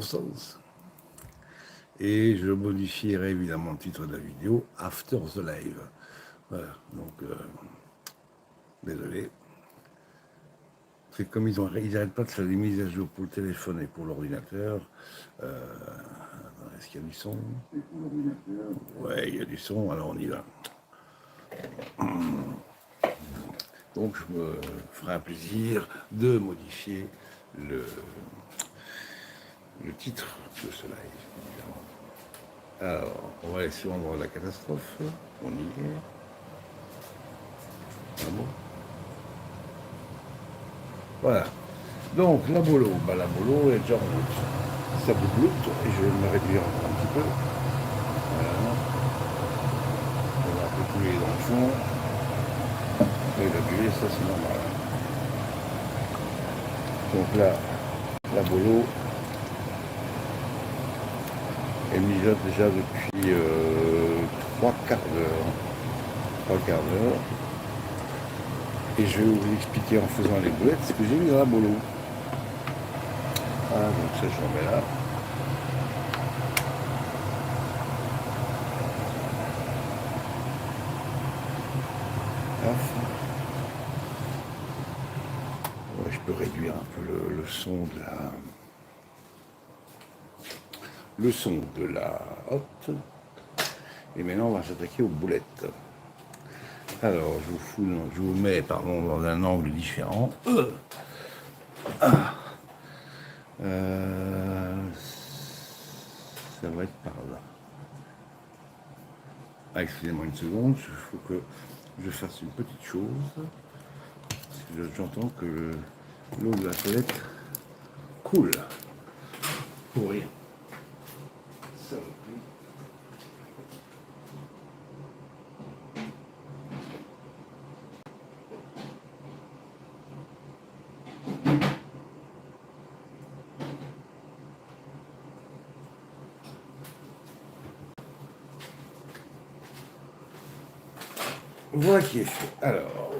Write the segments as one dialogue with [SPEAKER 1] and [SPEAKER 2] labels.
[SPEAKER 1] sens. Et je modifierai évidemment le titre de la vidéo After the Live. Voilà, donc désolé. C'est comme ils n'arrêtent pas de faire des mises à jour pour le téléphone et pour l'ordinateur. Est-ce qu'il y a du son? Ouais, il y a du son, alors on y va. Donc je me ferai un plaisir de modifier le titre de ce live, évidemment. Alors, on va aller sur l'endroit de la catastrophe. On y est. Ah bon? Voilà. Donc, la bolo est déjà en route. Ça bouloute, et je vais me réduire encore un petit peu. Voilà. On va un peu couler dans le fond. Et évacuer, ça c'est normal. Donc là, la bolo, elle mijote déjà depuis 3/4 d'heure. 3/4 d'heure. Et je vais vous expliquer en faisant les boulettes ce que j'ai mis dans la bolo. Voilà, donc ça je remets là. Ouais, je peux réduire un peu le son de la hotte. Et maintenant on va s'attaquer aux boulettes. Alors je vous mets dans un angle différent. Ça va être par là. Ah, excusez-moi une seconde, il faut que je fasse une petite chose. Parce que j'entends que l'eau de la toilette coule. Pour rien. Ça va plus. Voilà qui est fait. Alors,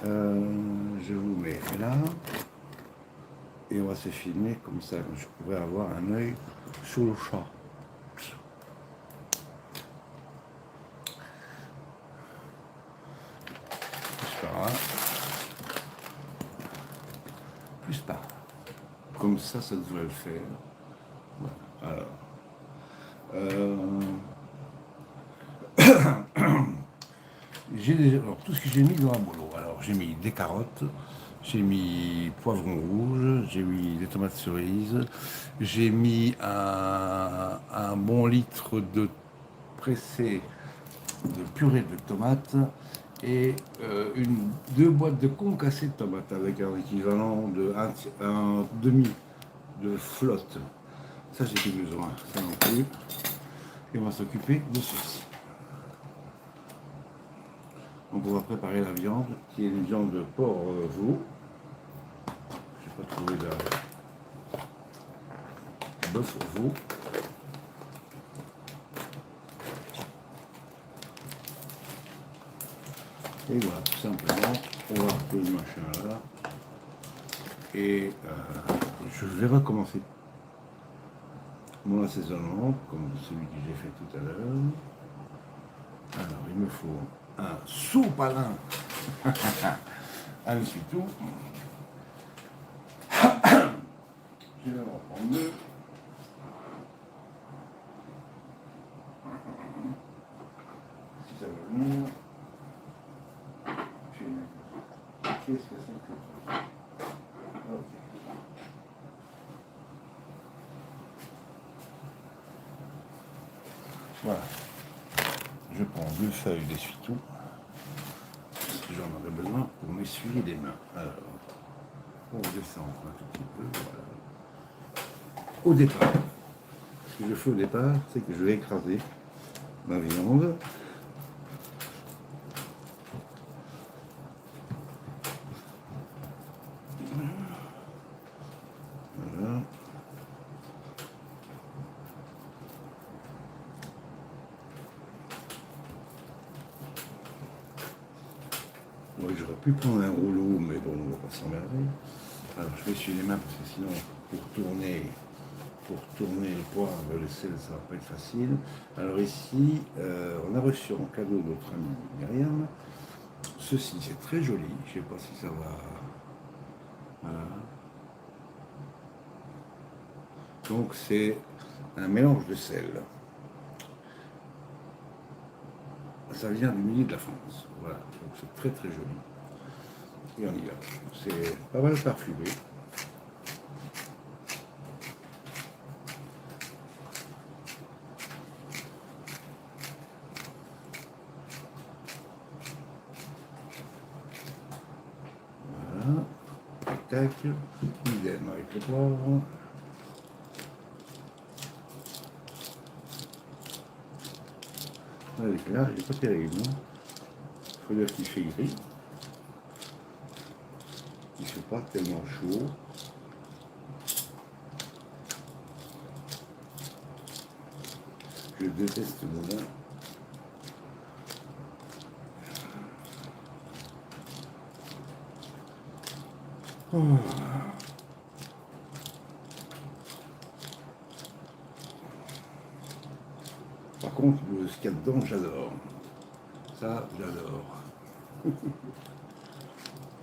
[SPEAKER 1] je vous mets là. Et on va se filmer comme ça. Je pourrais avoir un œil sur le chat. Plus par là. Plus par là. Comme ça devrait le faire. Voilà. Alors, alors, tout ce que j'ai mis dans la bolo. Alors, j'ai mis des carottes, j'ai mis poivrons rouges, j'ai mis des tomates cerises, j'ai mis un bon litre de pressé de purée de tomates et 2 boîtes de concassé de tomates avec un équivalent de un demi de flotte. Ça, j'ai plus besoin, ça non plus. Et on va s'occuper de ceci. Donc on va préparer la viande, qui est une viande de porc veau. Je n'ai pas trouvé de bœuf veau. Et voilà, tout simplement, on va un peu le machin là. Et je vais recommencer mon assaisonnement, comme celui que j'ai fait tout à l'heure. Alors, il me faut un sopalin. Un essuie-tout. Je vais en prendre 2. Si ça veut venir. Qu'est-ce que c'est que ça? Ok. Voilà. Je prends 2 feuilles d'essuie-tout. J'en aurais besoin pour m'essuyer les mains. Alors, on descend un tout petit peu. Voilà. Au départ, ce que je fais au départ, c'est que je vais écraser ma viande. Voilà. Moi, j'aurais pu prendre un rouleau, mais bon, on va pas s'emmerder. Alors, je vais essuyer les mains parce que sinon, pour tourner le poivre, le sel, ça va pas être facile. Alors ici, on a reçu en cadeau de notre amie Myriam. Ceci, c'est très joli. Je ne sais pas si ça va. Voilà. Donc c'est un mélange de sel. Ça vient du milieu de la France. Voilà. Donc c'est très très joli. Et on y va. C'est pas mal parfumé. Voilà. Tac. Idem avec le poivre. Là, il n'est pas terrible. Il faut dire qu'il fait gris. Il ne fait pas tellement chaud. Je déteste le vin. Oh. Par contre, ce qu'il y a dedans, j'adore. Ça, j'adore.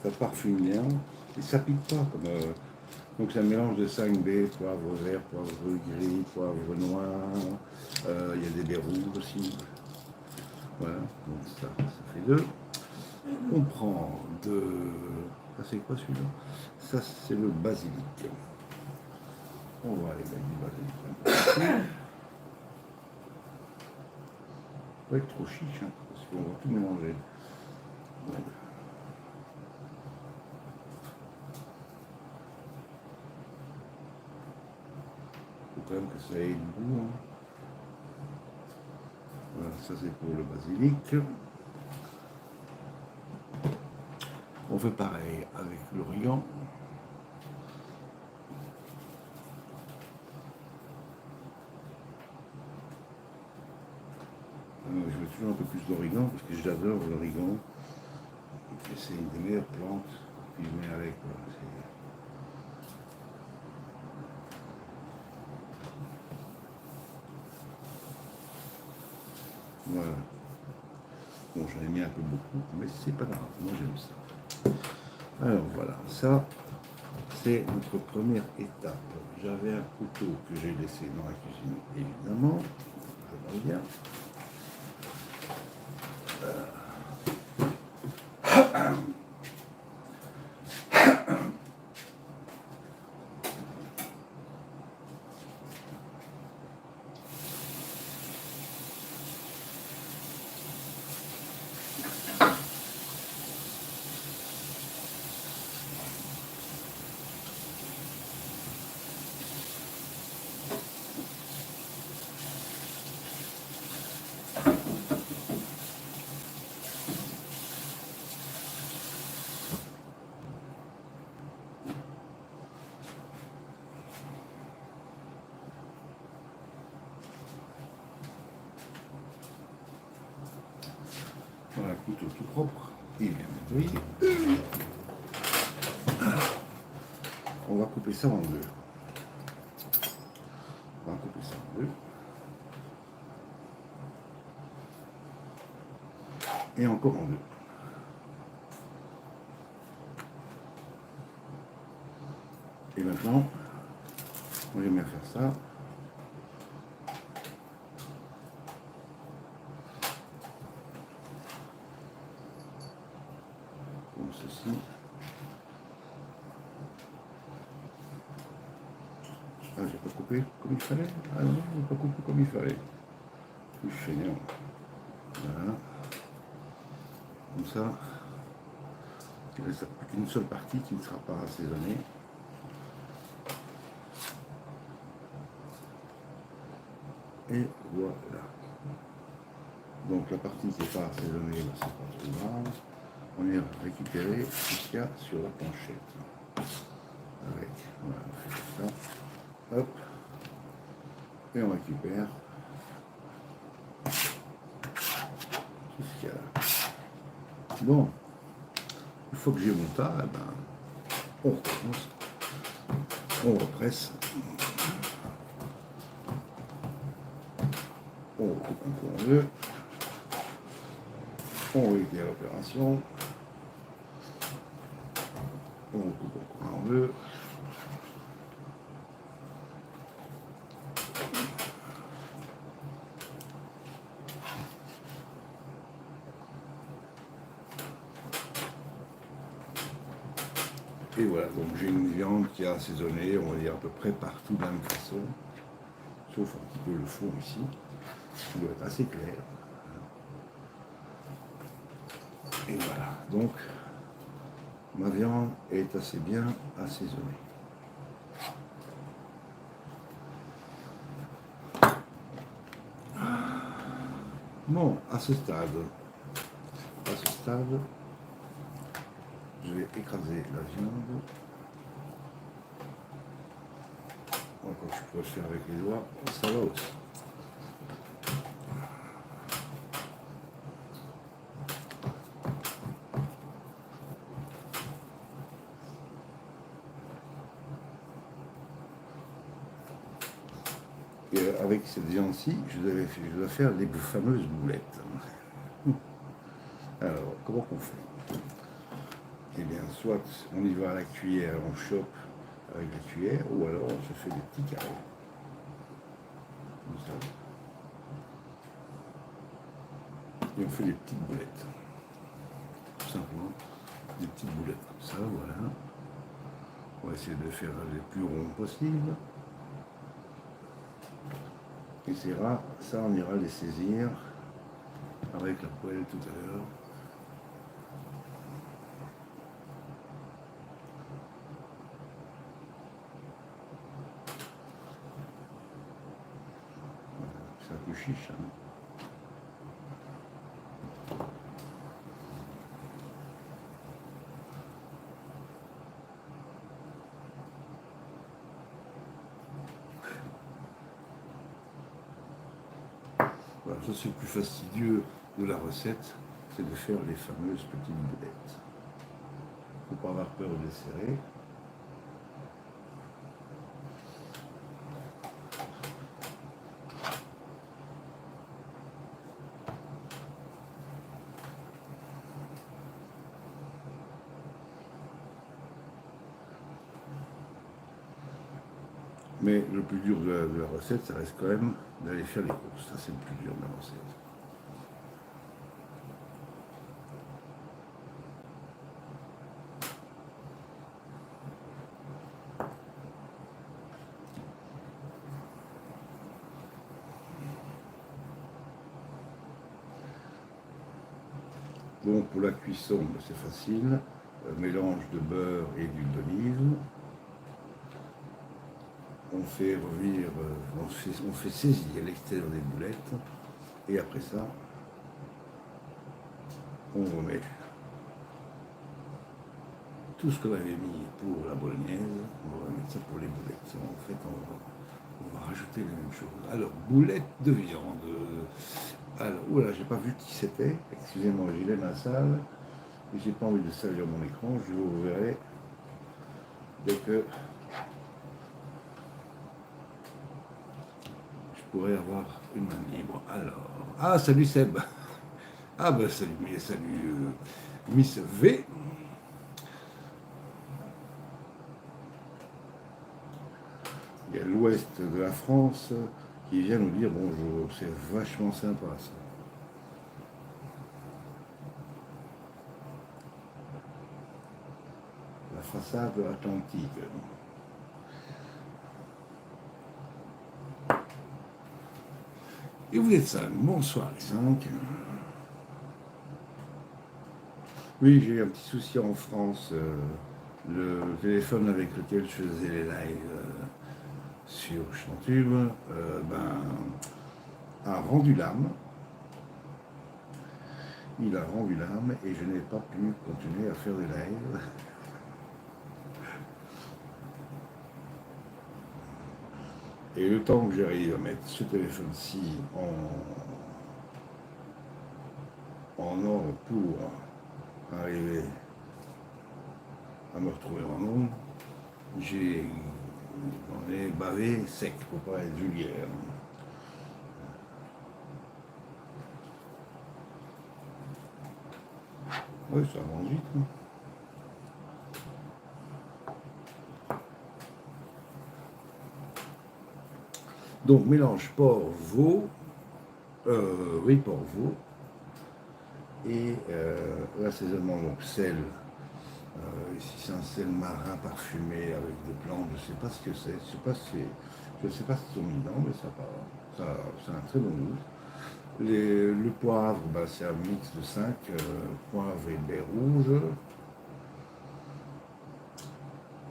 [SPEAKER 1] Ça parfume bien. Et ça pique pas. Donc c'est un mélange de 5B, poivre vert, poivre gris, poivre noir. Il y a des baies rouges aussi. Voilà, donc ça fait 2. On prend de... Ça c'est quoi celui-là? Ça c'est le basilic. On va aller mettre du basilic. Pas être trop chiche, hein, parce qu'on va tout mélanger. Donc, faut quand même que ça ait le goût. Hein. Voilà, ça c'est pour le basilic. On fait pareil avec l'origan. Je veux toujours un peu plus d'origan parce que j'adore l'origan. C'est une des meilleures plantes que je mets avec. Voilà. Bon, j'en ai mis un peu beaucoup, mais c'est pas grave. Moi, j'aime ça. Alors, voilà. Ça, c'est notre première étape. J'avais un couteau que j'ai laissé dans la cuisine, évidemment. Je reviens. Voilà, couteau tout propre, il est nettoyé. On va couper ça en deux. On va couper ça en deux. Et encore en deux. Et maintenant, on va bien faire ça. Comme ceci. Ah, j'ai pas coupé comme il fallait. Ah non, j'ai pas coupé comme il fallait. Je suis fainéant. Voilà. Comme ça, il ne reste qu'une seule partie qui ne sera pas assaisonnée. Et voilà. Donc la partie qui n'est pas assaisonnée, c'est pas trop grave. On vient récupérer ce qu'il y a sur la planchette. Avec, voilà, on fait ça. Hop. Et on récupère tout ce qu'il y a là. Bon, une fois que j'ai mon tas, eh ben, on recommence. On represse. On recoupe un peu en deux. On réitère l'opération. On recoupe encore en deux. Et voilà, donc j'ai une viande qui est assaisonnée, on va dire à peu près partout de la même façon, sauf un petit peu le fond ici, qui doit être assez clair. Et voilà, donc ma viande est assez bien assaisonnée. Bon, à ce stade, je vais écraser la viande. Encore je peux le faire avec les doigts, ça va aussi. Et avec cette viande-ci, je dois faire les fameuses boulettes. Alors, comment on fait? Eh bien, soit on y va à la cuillère, on chope avec la cuillère, ou alors on se fait des petits carrés. Comme ça. Et on fait des petites boulettes. Tout simplement, des petites boulettes comme ça, voilà. On va essayer de faire les plus ronds possible. Et ça, on ira les saisir avec la poêle tout à l'heure. C'est un peu chiche, hein. Voilà, ça c'est le plus fastidieux de la recette, c'est de faire les fameuses petites boulettes. Il ne faut pas avoir peur de les serrer. Mais le plus dur de la recette, ça reste quand même d'aller faire les courses. Ça, c'est le plus dur de la recette. Bon, pour la cuisson, c'est facile. Mélange de beurre et d'huile d'olive. On fait revenir, on fait saisir l'extérieur des boulettes. Et après ça, on remet tout ce qu'on avait mis pour la bolognaise, on va mettre ça pour les boulettes. En fait, on va rajouter les mêmes choses. Alors, boulettes de viande. Alors, oula, j'ai pas vu qui c'était. Excusez-moi, j'ai la salle. Et j'ai pas envie de salir mon écran. Je vous verrai dès que je pourrai avoir une main libre. Alors, ah, salut Seb. Ah, ben salut, Miss V. Il y a l'ouest de la France qui vient nous dire bonjour. C'est vachement sympa ça. La façade atlantique. Et vous êtes 5. Bonsoir les 5. Oui, j'ai eu un petit souci en France. Le téléphone avec lequel je faisais les lives sur Chantube a rendu l'âme. Il a rendu l'âme et je n'ai pas pu continuer à faire des lives. Et le temps que j'arrive à mettre ce téléphone-ci en ordre pour arriver à me retrouver en nombre, j'ai On est bavé sec, faut pas être vulgaire. Oui, ça avance vite. Hein. Donc mélange porc, veau, oui, porc, veau, et l'assaisonnement, donc sel. Ici c'est un sel marin parfumé avec des plantes, je ne sais pas ce que c'est, je ne sais pas ce qu'ils ont mis dedans, mais ça a un très bon goût. Le poivre, bah, c'est un mix de 5 poivre et baies rouges,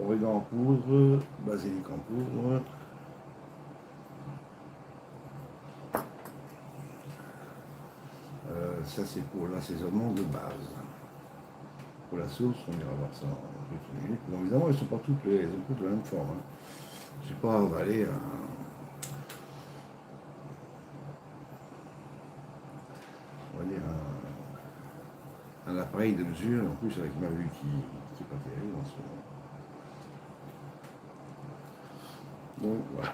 [SPEAKER 1] origan en poudre, basilic en poudre, ça c'est pour l'assaisonnement de base. Pour la sauce, on ira voir ça en quelques minutes. Bon, évidemment, elles sont pas toutes elles ont toutes la même forme. Hein. Je n'ai pas avalé on va dire un appareil de mesure, en plus avec ma vue qui n'est pas terrible en ce moment. Donc voilà.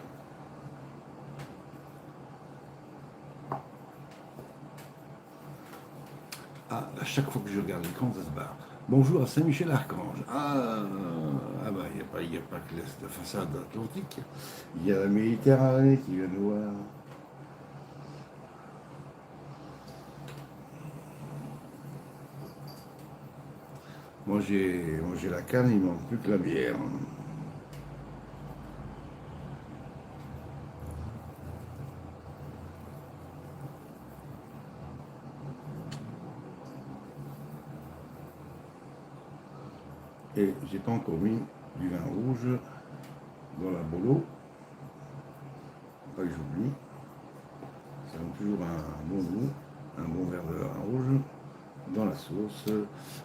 [SPEAKER 1] Ah, à chaque fois que je regarde l'écran, ça se barre. Bonjour à Saint-Michel-Archange. Ah bah, il n'y a pas que la façade atlantique. Il y a la Méditerranée qui vient nous voir. Moi j'ai la canne, il ne manque plus que la bière. Et j'ai pas encore mis du vin rouge dans la bolo. Pas que j'oublie. Ça donne toujours un bon goût, un bon verre de vin rouge dans la sauce.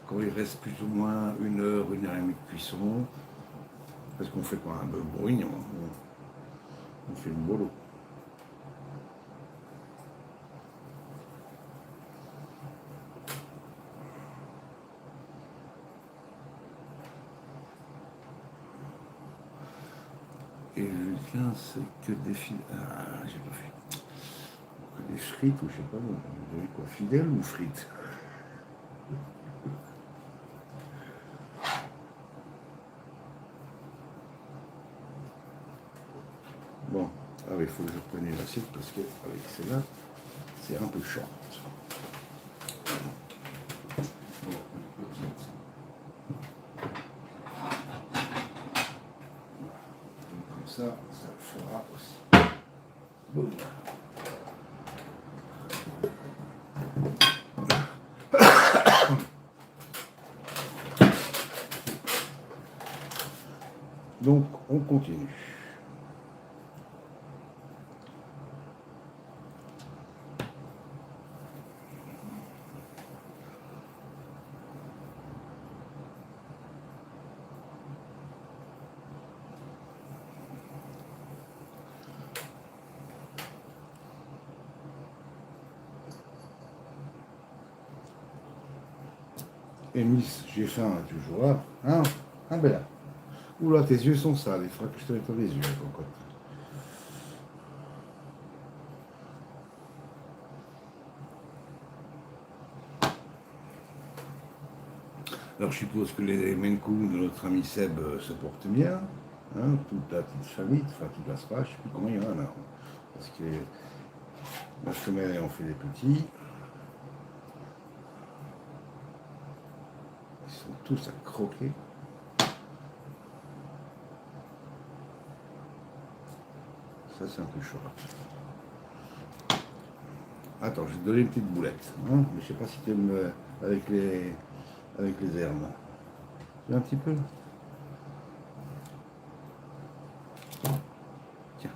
[SPEAKER 1] Quand il reste plus ou moins 1 heure, 1 heure et demie de cuisson, parce qu'on fait pas un bœuf bourguignon, on fait une bolo. Et le lien, c'est que des fidèles. Ah, j'ai pas fait. Que des frites ou je sais pas, vous avez quoi, fidèles ou frites? Bon, ah oui, il faut que je prenne une assiette parce qu'avec celle-là, c'est un peu short. Comme ça le fera aussi. Bon. Donc, on continue. Et Miss, j'ai faim toujours. Hein, hein, Bella. Oula, tes yeux sont sales, il faudra que je te nettoie les yeux, cocotte. Alors je suppose que les Menkou de notre ami Seb se portent bien, hein, toute la petite famille, enfin toute la SPA, je ne sais plus combien il y en a. Parce que la femelle en fait des petits. Ils sont tous à croquer. Ça c'est un peu chaud. Attends, je vais te donner une petite boulette. Hein, mais je sais pas si tu aimes avec les herbes. Tu veux un petit peu? Tiens.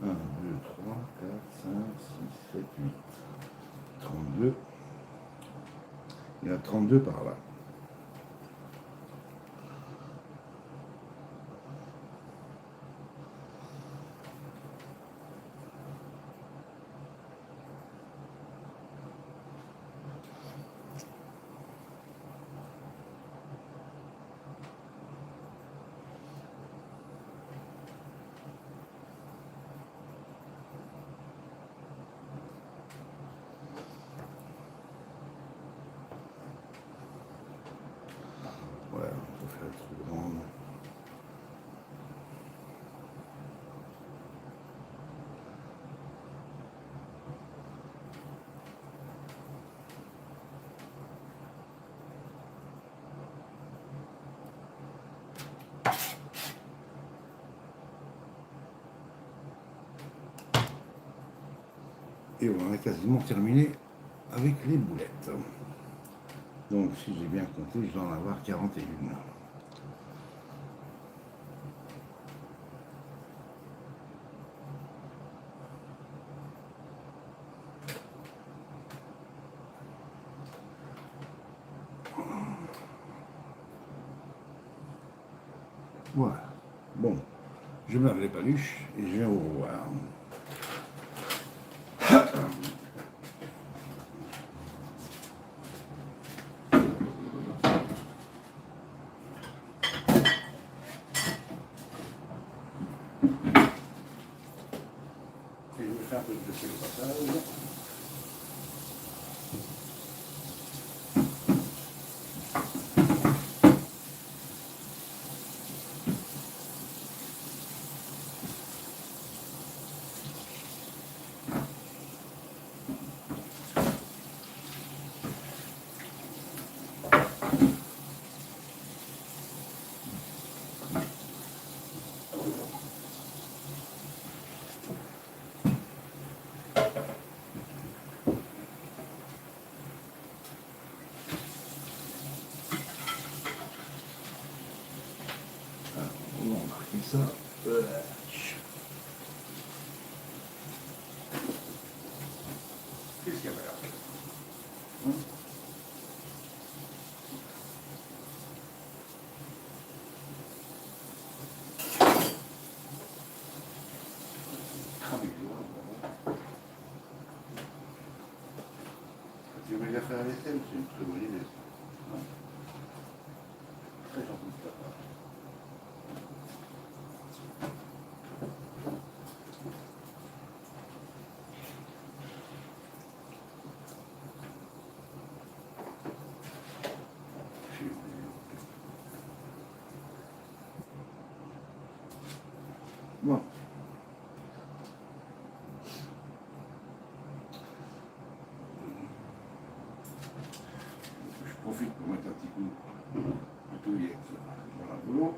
[SPEAKER 1] 1, 2, 3, 4, 5, 6, 7, 8. 32. Il y en a 32 par là. Et on a quasiment terminé avec les boulettes. Donc si j'ai bien compté, je dois en avoir 41. Voilà. Bon, je me lave les paluches et je viens vous revoir. Et je vais faire un peu de le passage. On va marquer ça. Qu'est-ce qu'il y a là? Tu veux bien faire la vaisselle, c'est une très bonne idée. Très gentil de ta part. Bon. Je profite pour mettre un petit coup de touillette dans la boulot.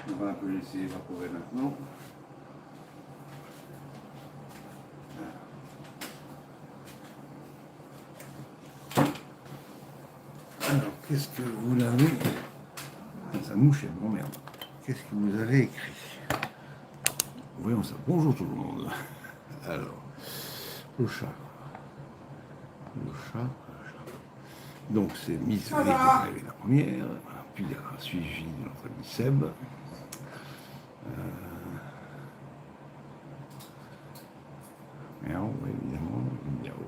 [SPEAKER 1] On va un peu laisser évaporer maintenant. Alors, qu'est-ce que vous avez? Ça mouche, bon merde. Qu'est-ce que vous avez écrit? Voyons ça. Bonjour tout le monde. Alors, le chat. Le chat. Donc c'est Miss V qui est arrivée la première, puis il a suivi notre ami Seb. Miaou, évidemment, miaou.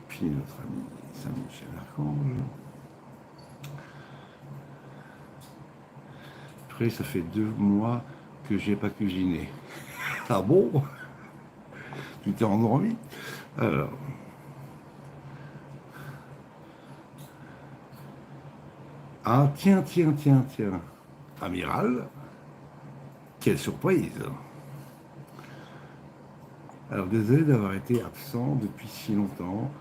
[SPEAKER 1] Puis notre ami Saint-Michel-Archange. Après, ça fait 2 mois que j'ai pas cuisiné. Ah bon? Tu t'es endormi? Alors. Ah, tiens. Amiral, quelle surprise! Alors, désolé d'avoir été absent depuis si longtemps.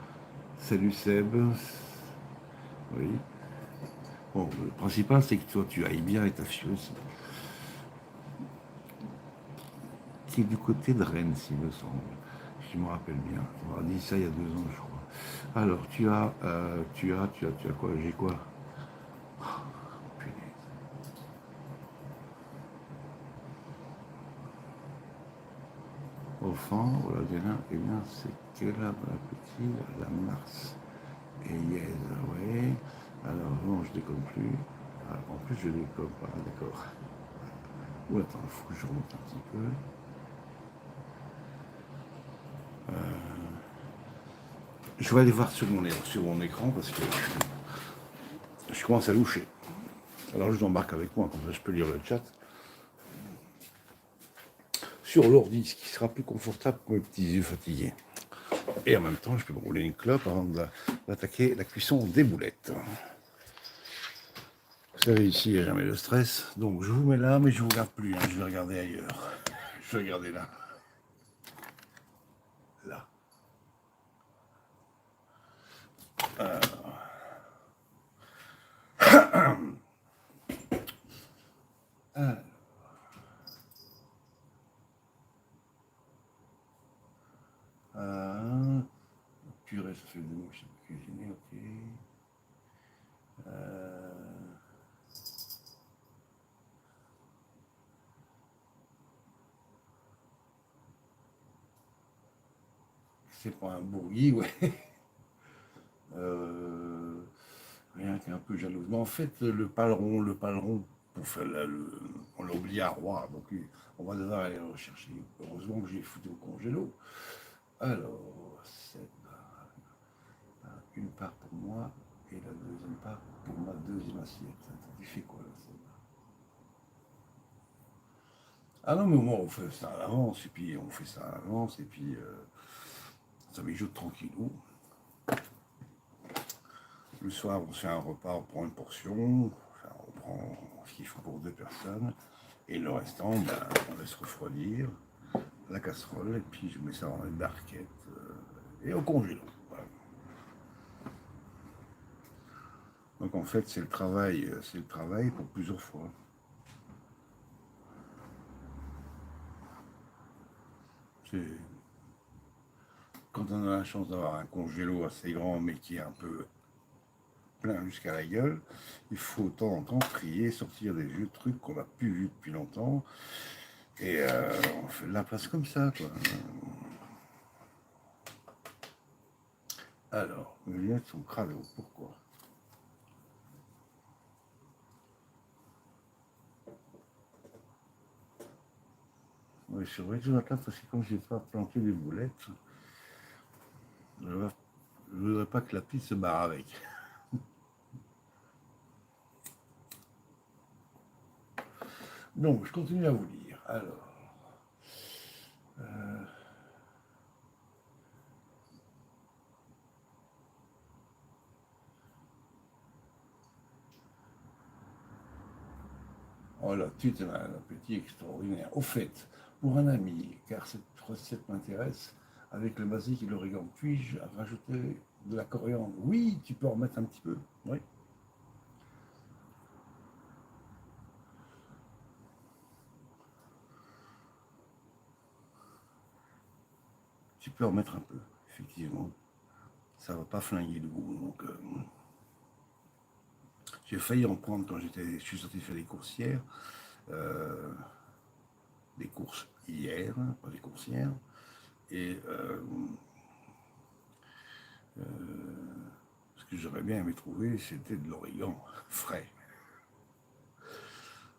[SPEAKER 1] Salut Seb. Oui. Bon, le principal, c'est que toi, tu ailles bien et ta fille aussi. Qui est du côté de Rennes, s'il me semble. Je me rappelle bien. On m'a dit ça il y a 2 ans, je crois. Alors, tu as quoi? J'ai quoi? Au fond, voilà, et bien, c'est quelle la petite, la Mars et Yes, ouais. Alors, non, je déconne plus. Ah, en plus, je déconne pas, d'accord. Ou attends, il faut que je remonte un petit peu. Je vais aller voir sur mon écran parce que je commence à loucher. Alors, je l'embarque avec moi, comme ça je peux lire le chat. Sur l'ordi, ce qui sera plus confortable pour mes petits yeux fatigués. Et en même temps, je peux me rouler une clope avant d'attaquer la cuisson des boulettes. Vous savez, ici, il n'y a jamais de stress. Donc, je vous mets là, mais je ne vous regarde plus. Hein, je vais regarder ailleurs. Je vais regarder là. Là. Alors. Ah, ah, purée, ça fait 2 mois que je sais pas cuisiner, ok. Euh, c'est pas un bourgui, ouais. Euh, rien qu'un peu jalouse. Mais en fait, le paleron, pour faire on l'a oublié à Roi, donc on va devoir aller le rechercher. Heureusement que j'ai foutu au congélo. Alors, c'est une part pour moi et la deuxième part pour ma deuxième assiette. Attends, tu fais quoi là, celle-là? Ah non, mais moi, on fait ça à l'avance, et puis on fait ça à l'avance, et puis ça mijote tranquillou. Le soir, on se fait un repas, on prend une portion, enfin, on prend ce qu'il faut pour 2 personnes, et le restant, ben, on laisse refroidir la casserole, et puis je mets ça dans les barquettes et au congélo. Voilà. Donc en fait, c'est le travail pour plusieurs fois. C'est quand on a la chance d'avoir un congélo assez grand, mais qui est un peu plein jusqu'à la gueule, il faut de temps en temps trier, sortir des vieux trucs qu'on n'a plus vus depuis longtemps, et on fait de la place comme ça, quoi. Alors, mes lunettes sont crado, pourquoi? Oui, c'est vrai que je m'attends parce que comme je n'ai pas planté les boulettes, je ne voudrais pas que la petite se barre avec. Donc, je continue à vous lire. Alors, oh là, tu as un appétit extraordinaire. Au fait, pour un ami, car cette recette m'intéresse, avec le basique et l'origan, puis-je rajouter de la coriandre? Oui, tu peux en mettre un petit peu. Oui, tu peux en mettre un peu, effectivement. Ça ne va pas flinguer le goût. Donc, j'ai failli en prendre quand je suis sorti faire les coursières. Euh, des courses hier, pas des courses hier. Et ce que j'aurais bien aimé trouver, c'était de l'origan frais.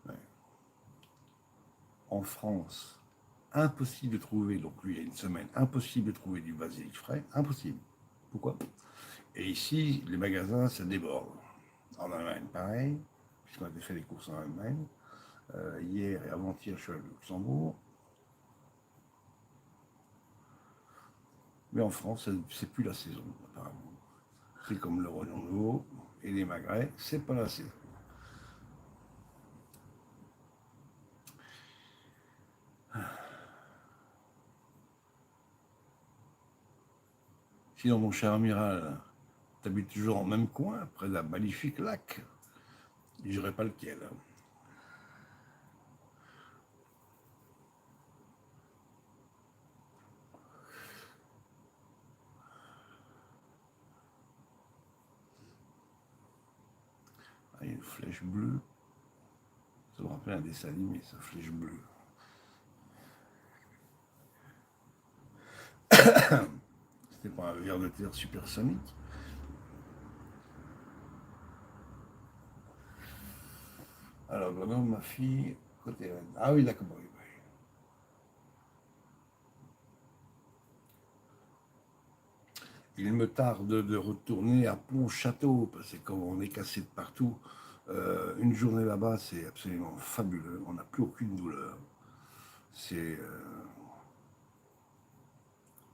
[SPEAKER 1] Ouais. En France, impossible de trouver, donc lui il y a une semaine, impossible de trouver du basilic frais, impossible. Pourquoi? Et ici, les magasins, ça déborde. En Allemagne, pareil, puisqu'on a fait les courses en Allemagne. Hier et avant-hier, je suis allé au Luxembourg. Mais en France, c'est plus la saison, apparemment. C'est comme le Renonneau et les magrets, c'est pas la saison. Sinon, mon cher amiral, t'habites toujours en même coin, près d'un magnifique lac. Je dirais pas lequel. Ah, il y a une flèche bleue. Ça me rappelle un dessin animé, sa flèche bleue. C'était pas un ver de terre supersonique. Alors, Grenoble, ma fille, côté Rennes. Ah oui, d'accord, oui, oui. Il me tarde de retourner à Pont-Château, parce que comme on est cassé de partout, une journée là-bas, c'est absolument fabuleux. On n'a plus aucune douleur. C'est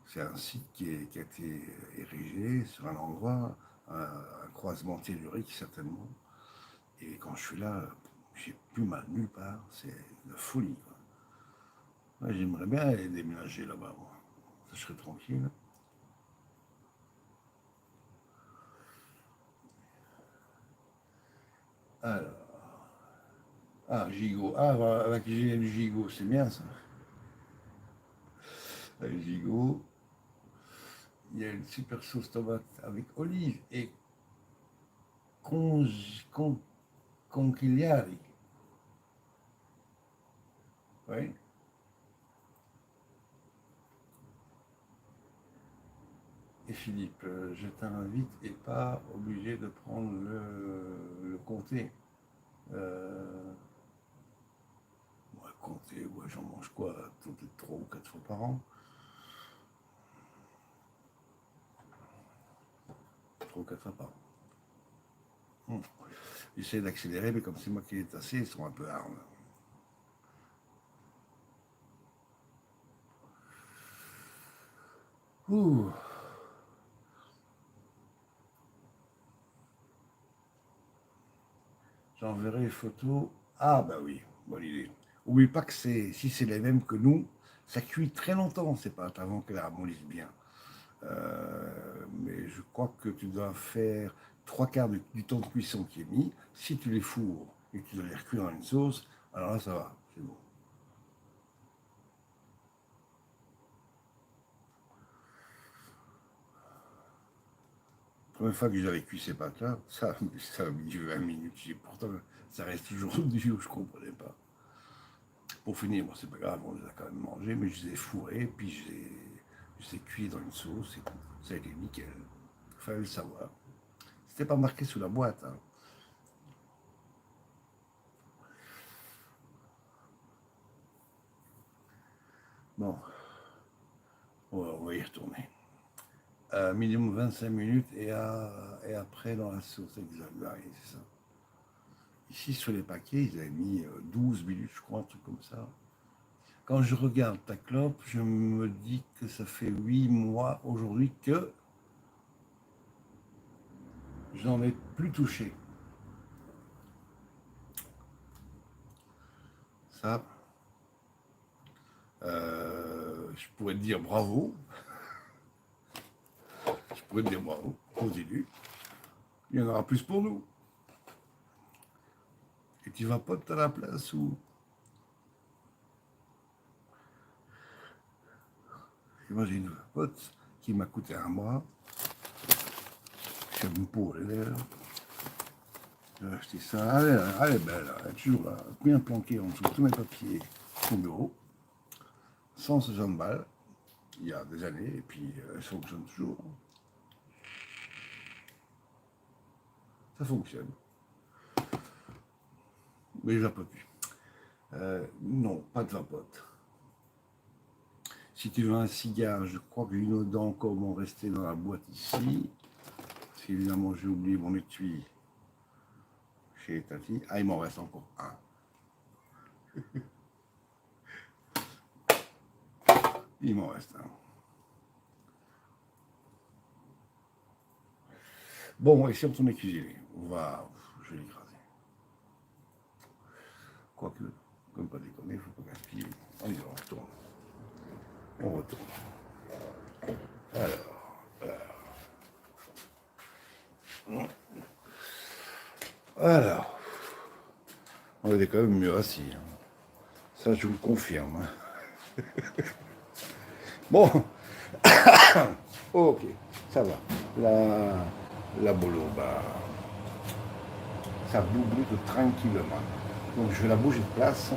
[SPEAKER 1] c'est un site qui a été érigé sur un endroit, un croisement tellurique certainement. Et quand je suis là, j'ai plus mal nulle part. C'est la folie, quoi. Ouais, j'aimerais bien aller déménager là-bas, moi. Ça, je serais tranquille. Alors, Ah, gigot. Ah, voilà, avec du gigot, c'est bien ça. Avec gigot, il y a une super sauce tomate avec olive et con, con, conchigliari. Oui. Et Philippe, je t'invite et pas obligé de prendre le comté. Euh, comté, ouais, j'en mange quoi? Peut-être 3 ou 4 fois par an. 3 ou 4 fois par an. J'essaie d'accélérer, mais comme c'est moi qui les tassé, ils sont un peu hard. Ouh. J'enverrai les photos. Ah bah oui, bonne idée. Oublie pas que si c'est les mêmes que nous, ça cuit très longtemps, c'est pas avant qu'elle ramollisse bien. Mais je crois que tu dois faire 3 quarts du temps de cuisson qui est mis. Si tu les fourres et que tu dois les recuire dans une sauce, alors là ça va, c'est bon. La première fois que j'avais cuit ces pâtes-là, ça a mis 20 minutes. Pourtant, ça reste toujours dur, je ne comprenais pas. Pour finir, bon, c'est pas grave, on les a quand même mangés, mais je les ai fourrés, puis je les ai cuits dans une sauce et tout. Ça a été nickel. Il fallait le savoir. C'était pas marqué sous la boîte. Hein. Bon, on va y retourner. Minimum 25 minutes et après dans la sauce exacte. Oui, c'est ça. Ici, sur les paquets, ils avaient mis 12 minutes, je crois, un truc comme ça. Quand je regarde ta clope, je me dis que ça fait 8 mois aujourd'hui que je n'en ai plus touché. Ça, je pourrais te dire bravo. Je pourrais te dire bravo. Continue. Il y en aura plus pour nous. Et tu vas pas à la place où. Moi, j'ai une pote qui m'a coûté un bras. Je me pour les lèvres. J'ai acheté ça. Elle est belle. Elle est toujours là. Bien planquée en dessous de tous mes papiers. Son bureau. 160 balles. Il y a des années. Et puis, elle fonctionne toujours. Ça fonctionne. Mais je vapote plus. Non, pas de vapote. Si tu veux un cigare, je crois que Ginaudon encore m'en resté dans la boîte ici. Parce qu'évidemment, j'ai oublié mon étui chez Tati. Ah, il m'en reste encore un. Il m'en reste un. Bon, et si on tourne cuisiner, je vais l'écraser. Quoique, comme pas déconner, il ne faut pas gaspiller. Allez, on retourne. On retourne. Alors, on était quand même mieux assis. Hein. Ça, je vous le confirme. Hein. Bon, ok, ça va. La bolo, bah, ça bouboute tranquillement. Donc je vais la bouger de place.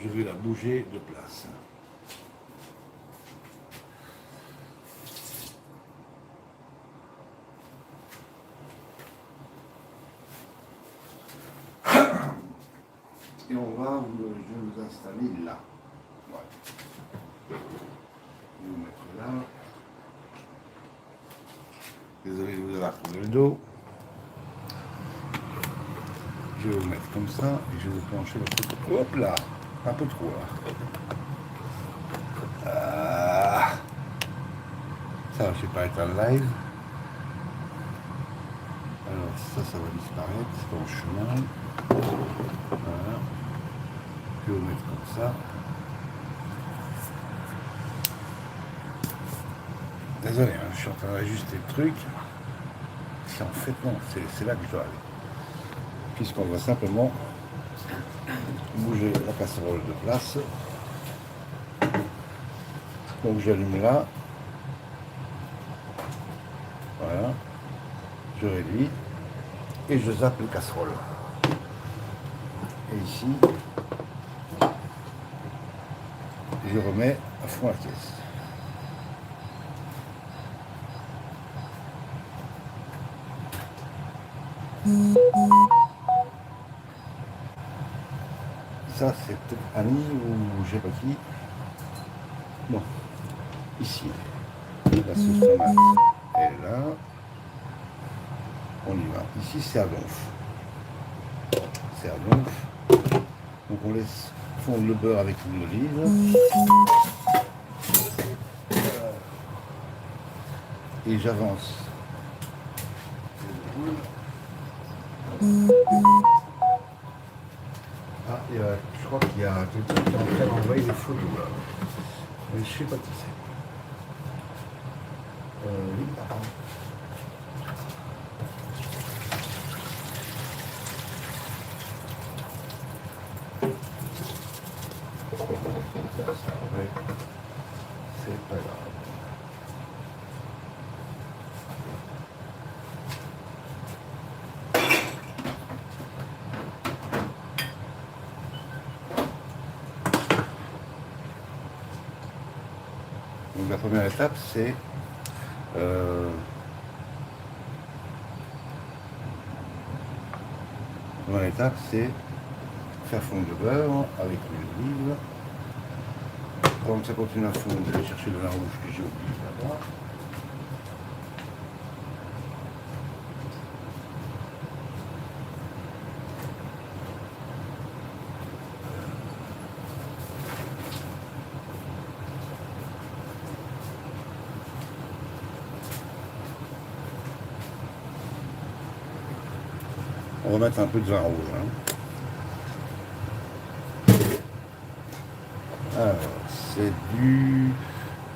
[SPEAKER 1] Je vais la bouger de place. Et je vais vous installer là. Voilà. Je vais vous mettre là. Désolé de vous avoir tourné le dos. Je vais vous mettre comme ça et je vais vous plancher le truc. Hop là, un peu trop là. Ça, je ne sais pas être en live. Alors ça va disparaître, c'est dans le chemin. Voilà. Je vais vous mettre comme ça. Désolé, hein, je suis en train d'ajuster le truc. C'est en fait non, c'est là que je dois aller. puisqu'on va simplement bouger la casserole de place. Donc j'allume là, voilà, je réduis et je zappe les casseroles. Et ici, je remets à fond la caisse. Ça c'est peut-être Annie ou je sais pas qui. Non, ici. La sauce tomate est là. On y va. Ici c'est à donf. C'est à donf. Donc on laisse fondre le beurre avec l'huile d'olive. Et j'avance. Ah, je crois qu'il y a quelqu'un qui est en train d'envoyer des photos là. Mais je sais pas qui c'est. Oui, pardon. Ouais. C'est pas grave. Donc la première étape c'est faire fondre le beurre avec l'huile d'olive. Quand ça continue à fondre, je vais chercher de la rouge que j'ai oublié là-bas. On va mettre un peu de vin rouge. Alors, c'est du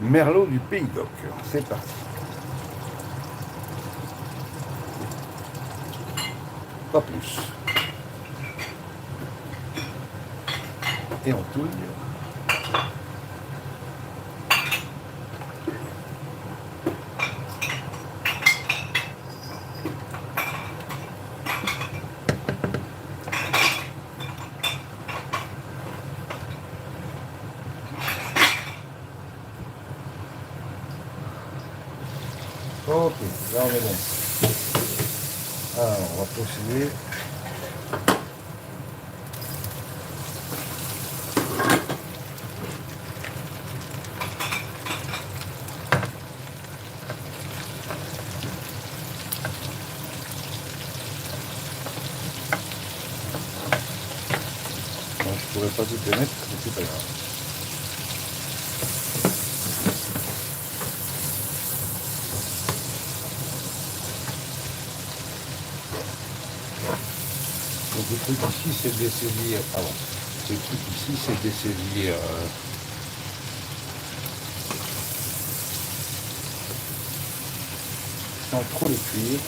[SPEAKER 1] merlot du Pays d'Oc. C'est parti. Pas plus. Et on touille. Ok, là on est bon. Alors, on va procéder. Bon, je pourrais pas tout les mettre, mais c'est pas grave. Donc le truc ici c'est de dessaisir. Ah bon. Le truc ici c'est de dessaisir sans trop les cuire.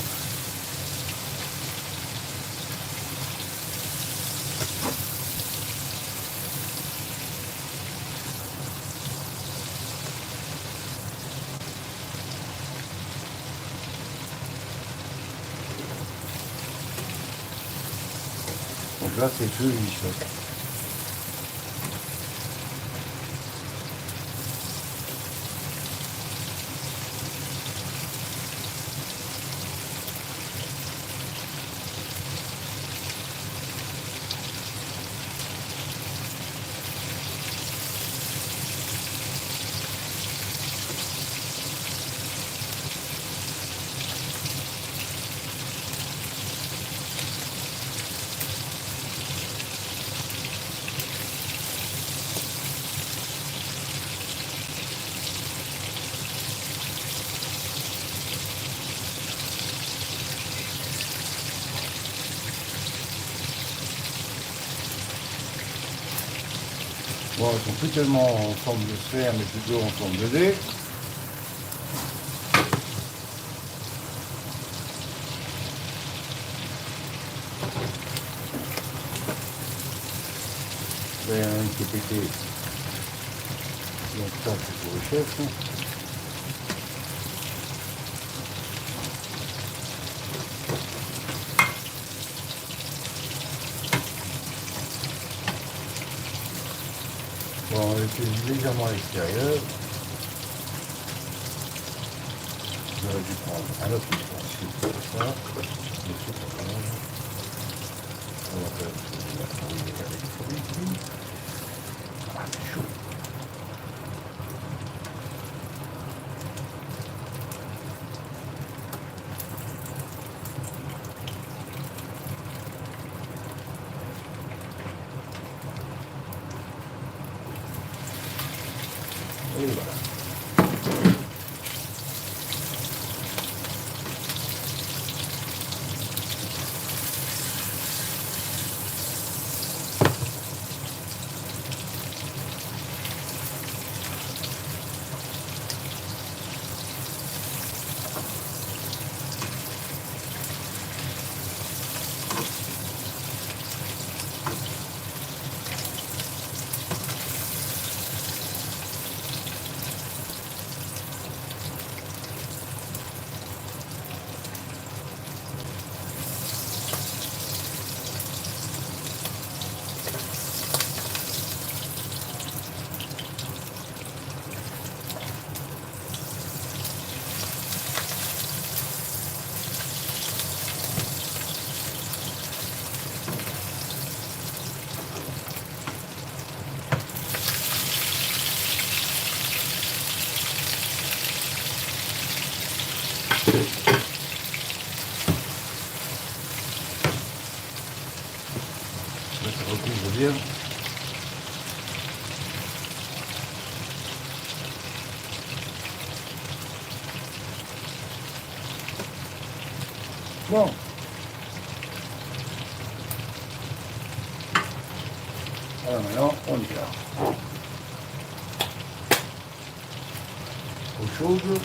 [SPEAKER 1] Donc là c'est feu Michel. Bon, ils sont plus tellement en forme de sphère, mais plutôt en forme de dé. Ben, un qui est pété. Donc ça, c'est pour le chef. Bon, on est légèrement à l'extérieur. J'aurais dû prendre un autre ustensile pour ça. Mais c'est pas grave. On va faire avec celui-ci. Ah, c'est chaud. Et voilà. Là, ça recouvre bien. Bon. Alors maintenant, on y va. Eau chaude,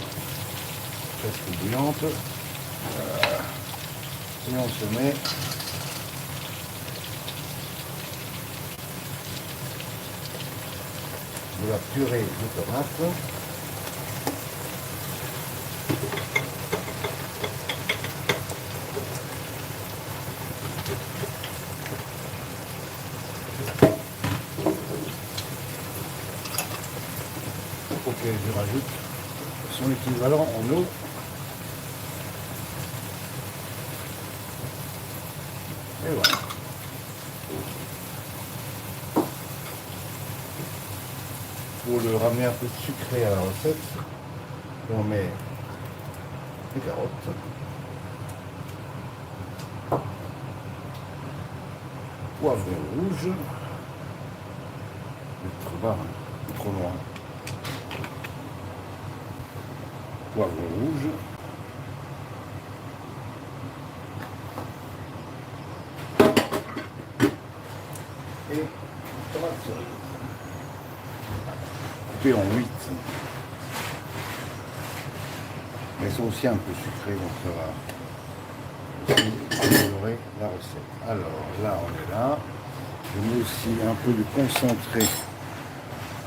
[SPEAKER 1] presque bouillante. Et on se met de la purée de tomates. Auquel je rajoute son équivalent en eau. Et voilà. Pour le ramener un peu sucré à la recette, on met les carottes. Poivron rouge. Trop bas, trop loin. Poivron rouge. Et tomate cerise. Coupé en 8. Elles sont aussi un peu sucrées, donc ça va aussi améliorer la recette. Alors là, on est là. Je mets aussi un peu de concentré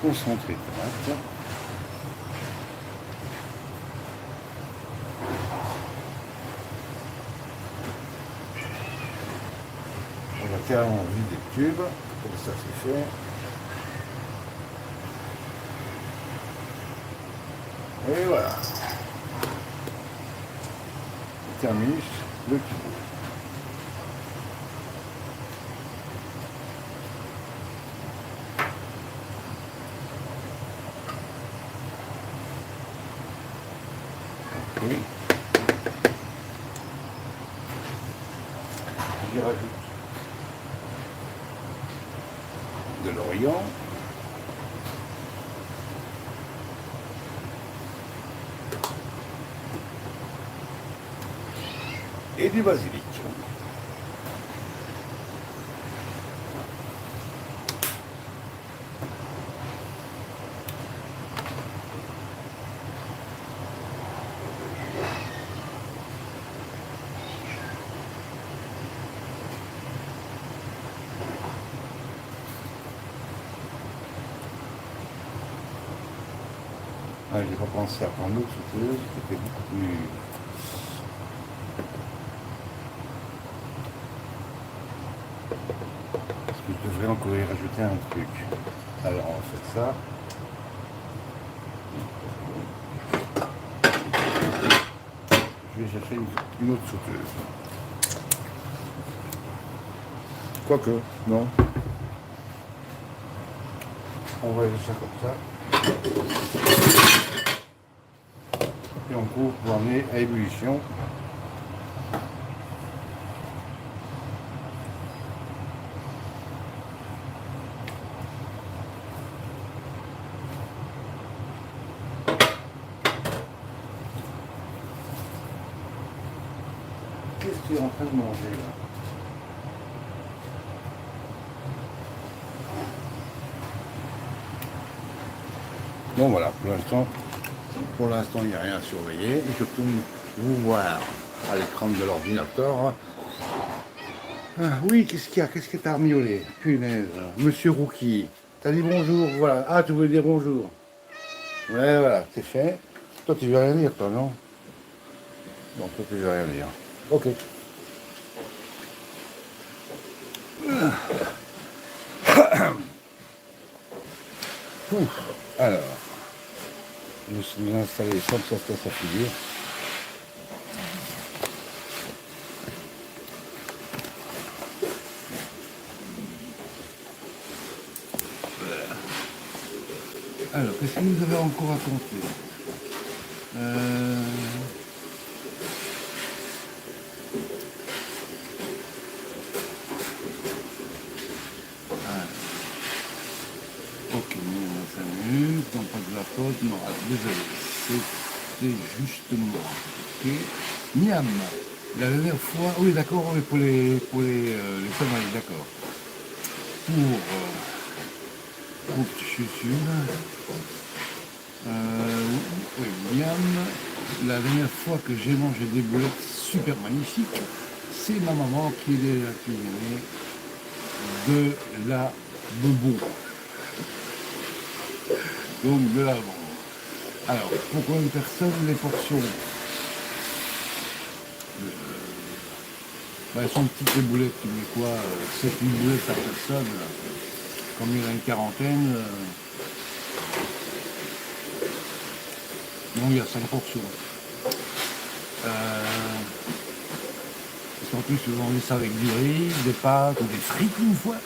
[SPEAKER 1] tomate. On va carrément vider le tube, comme ça c'est fait. Et voilà. On termine le tube. Okay. J'y rajoute de l'orient. Et du basilic. j'ai pas pensé à prendre l'autre sauteuse qui était beaucoup plus. Parce que je devrais encore y rajouter un truc. Alors on va faire ça. Je vais chercher une autre sauteuse. Quoique, non. On va laisser ça comme ça. Et on couvre pour amener à ébullition. Qu'est-ce que tu es en train de manger là? Bon voilà, pour l'instant il n'y a rien à surveiller. Et je tourne vous voir à l'écran de l'ordinateur. Ah, oui, qu'est-ce qu'il y a? Qu'est-ce que t'as miaulé? Punaise, Monsieur Rookie. T'as dit bonjour, voilà. Ah, tu veux dire bonjour? Ouais, voilà, c'est fait. Toi, tu veux rien dire, toi, non? Non, toi, tu veux rien dire. Ok. Ouf. Alors, je suis installé sans que ça se casse la figure. Alors, qu'est-ce que vous avez encore à compter? Ok, nous, 5 minutes, non pas de la faute, non, désolé, c'était justement, ok, miam, la dernière fois, oui d'accord, mais les semailles, d'accord, pour chaussures, oui, miam, la dernière fois que j'ai mangé des boulettes super magnifiques, c'est ma maman qui les a cuisinées de la bebon. Donc de la viande. Alors, pour combien de personnes, les portions elles sont petites les boulettes, tu mets quoi 7-8 boulettes par personne, comme il y en a une quarantaine, donc il y a 5 portions. En plus, je vendais ça avec du riz, des pâtes ou des frites une fois.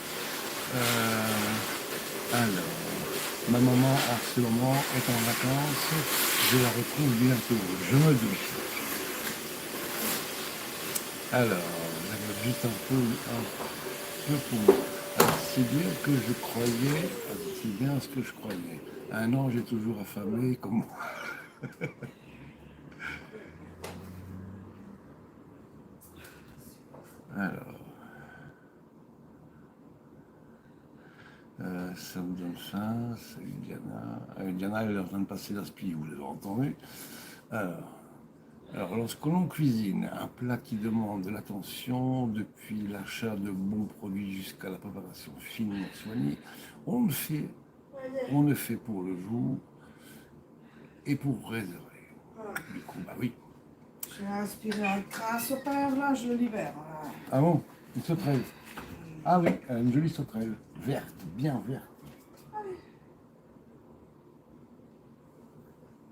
[SPEAKER 1] Alors, ma maman en ce moment est en vacances, je la retrouve bientôt, je me doute. Alors, j'avais juste un peu pour moi. Alors, c'est bien que je croyais, c'est bien ce que je croyais. Un an, j'ai toujours affamé comme moi. Alors, ça me donne faim, salut Diana. Diana, elle est en train de passer l'aspi, vous l'avez entendu. Alors, lorsqu'on cuisine un plat qui demande de l'attention, depuis l'achat de bons produits jusqu'à la préparation finement soignée, on le fait pour le jour et pour réserver. Du coup, bah oui.
[SPEAKER 2] J'ai aspiré un crasse père, là, je le libère.
[SPEAKER 1] Ah bon, une sauterelle. Ah oui, une jolie sauterelle, verte, bien verte.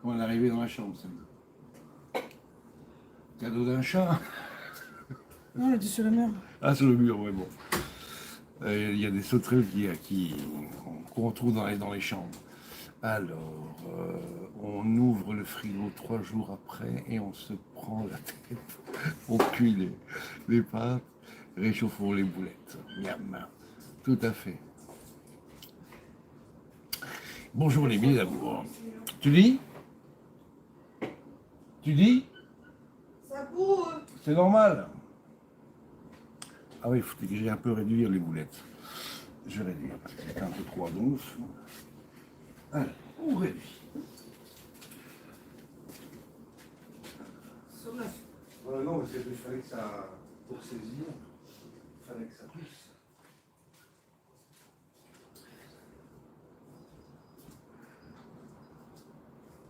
[SPEAKER 1] Comment elle est arrivée dans la chambre, celle-là? Cadeau d'un chat.
[SPEAKER 2] Non, elle était sur le mur.
[SPEAKER 1] Ah, sur le mur, ouais, bon. Il y a des sauterelles qu'on trouve dans les chambres. Alors, on ouvre le frigo 3 jours après et on se prend la tête. On cuit les pâtes, réchauffons les boulettes. Miam. Tout à fait. Bonjour les mille d'amour. Tu dis? Tu dis?
[SPEAKER 2] Ça boue.
[SPEAKER 1] C'est normal. Ah oui, il faut que j'ai un peu réduire les boulettes. Je réduis parce que c'est un peu trop dense. Allez, on réduit.
[SPEAKER 2] Sur neuf.
[SPEAKER 1] Non, parce qu'il fallait que ça, pour saisir, il fallait que ça pousse.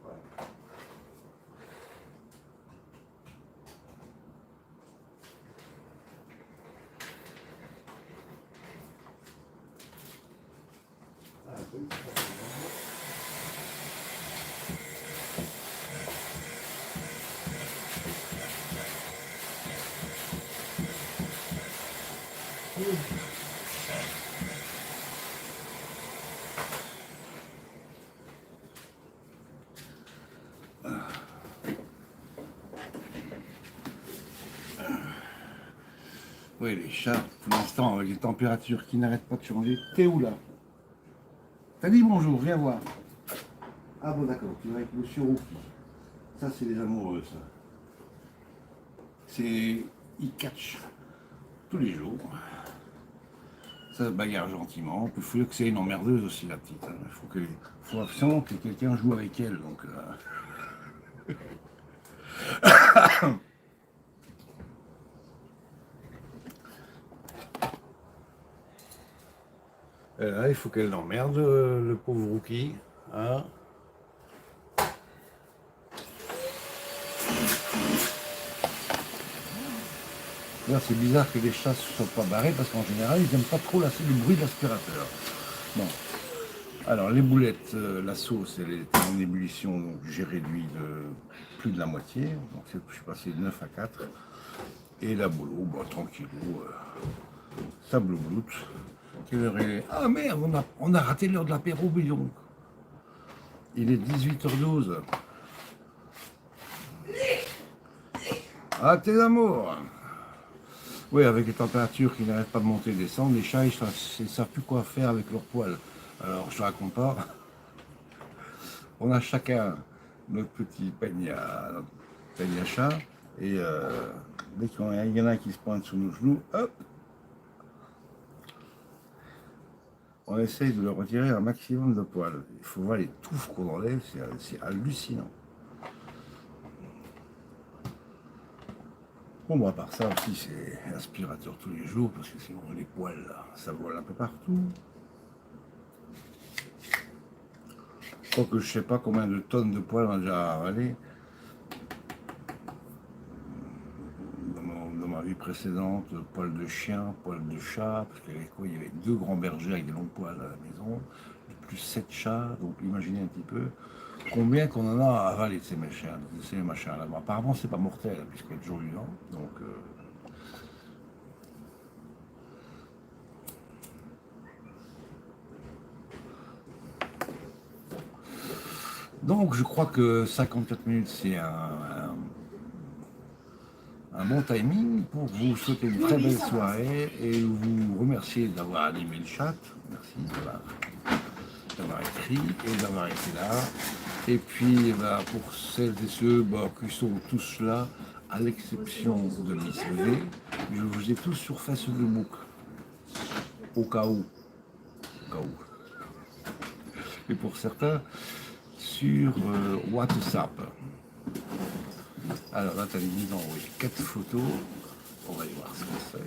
[SPEAKER 1] Voilà. Oui, les chats, pour l'instant, avec les températures qui n'arrêtent pas de changer. T'es où là? T'as dit bonjour, viens voir. Ah bon, d'accord, tu vas avec Monsieur Rookie. Ça, c'est les amoureux, ça. C'est. Ils catchent tous les jours. Ça se bagarre gentiment. Puis il faut que c'est une emmerdeuse aussi, la petite. Il faut absolument que quelqu'un joue avec elle. Donc. Là, il faut qu'elle l'emmerde, le pauvre Rookie. Hein. D'ailleurs, c'est bizarre que les chats ne se soient pas barrés parce qu'en général, ils n'aiment pas trop le bruit de l'aspirateur. Bon. Alors, les boulettes, la sauce, elle est en ébullition, donc j'ai réduit de plus de la moitié. Donc, je suis passé de 9 à 4. Et la boulot, bon, tranquillou, ça bloubloute. Quelle heure il est? Ah merde, on a raté l'heure de l'apéro, bidon. Il est 18h12. Ah, tes amours! Oui, avec les températures qui n'arrêtent pas de monter et descendre, les chats, ils ne savent plus quoi faire avec leurs poils. Alors, je te raconte pas. On a chacun notre petit peigne à chat. Et dès qu'il y en a un qui se pointe sur nos genoux, hop, on essaye de leur retirer un maximum de poils. Il faut voir les touffes qu'on enlève, c'est hallucinant. Bon, à part ça aussi, c'est aspirateur tous les jours, parce que sinon les poils, là, ça vole un peu partout. Quoique je sais pas combien de tonnes de poils on a déjà avalé dans ma vie précédente, poils de chien, poils de chat, parce qu'il y avait quoi? Il y avait 2 grands bergers avec des longs poils à la maison, plus 7 chats, donc imaginez un petit peu combien qu'on en a avalé de ces machins là. Bon, apparemment c'est pas mortel, puisqu'il est toujours vivant, donc donc je crois que 54 minutes c'est un bon timing pour vous souhaiter une très belle soirée et vous remercier d'avoir animé le chat. Merci d'avoir écrit et d'avoir été là. Et puis pour celles et ceux qui sont tous là, à l'exception de Miss V, je vous ai tous sur Facebook. Au cas où. Au cas où. Et pour certains, sur WhatsApp. Alors là, tu as mis envoyé 4 photos. On va aller voir ce que c'est.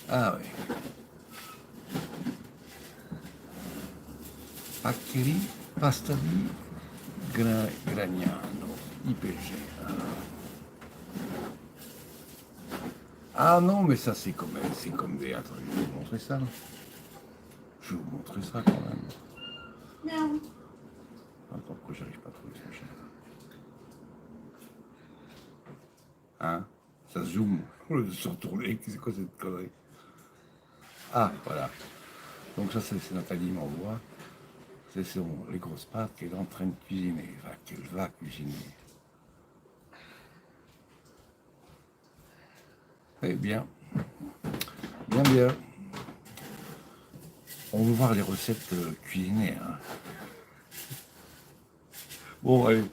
[SPEAKER 1] Ah oui. Paccheri, pasta di Gragnano, IPG. Ah non, mais ça c'est comme des... Attends, je vais vous montrer ça. Je vais vous montrer ça quand même.
[SPEAKER 2] Miaou.
[SPEAKER 1] Attends, pourquoi j'arrive pas à trouver ce machin? Hein? Ça zoome. Au lieu de se retourner, c'est quoi cette connerie? Ah, voilà. Donc ça, c'est Nathalie m'envoie. C'est les grosses pâtes qu'elle est en train de cuisiner, enfin, qu'elle va cuisiner. Eh bien, bien. On veut voir les recettes cuisinées. Hein. Bon, allez,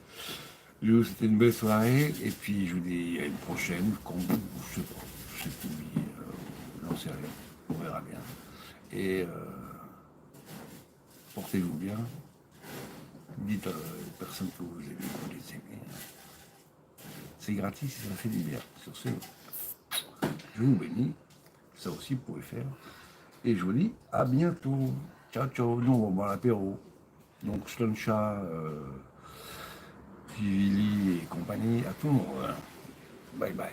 [SPEAKER 1] je vous souhaite une belle soirée, et puis je vous dis à une prochaine, quand je sais pas, je sais plus, j'en sais rien, on verra bien. Et portez-vous bien, dites aux personnes que vous aimez, vous les aimez. C'est gratis et ça fait du bien. Sur ce, je vous bénis, ça aussi vous pouvez faire. Et je vous dis à bientôt. Ciao, ciao. Nous, on va boire l'apéro. Donc, Sluncha, Vili et compagnie, à tout le monde. Bye bye.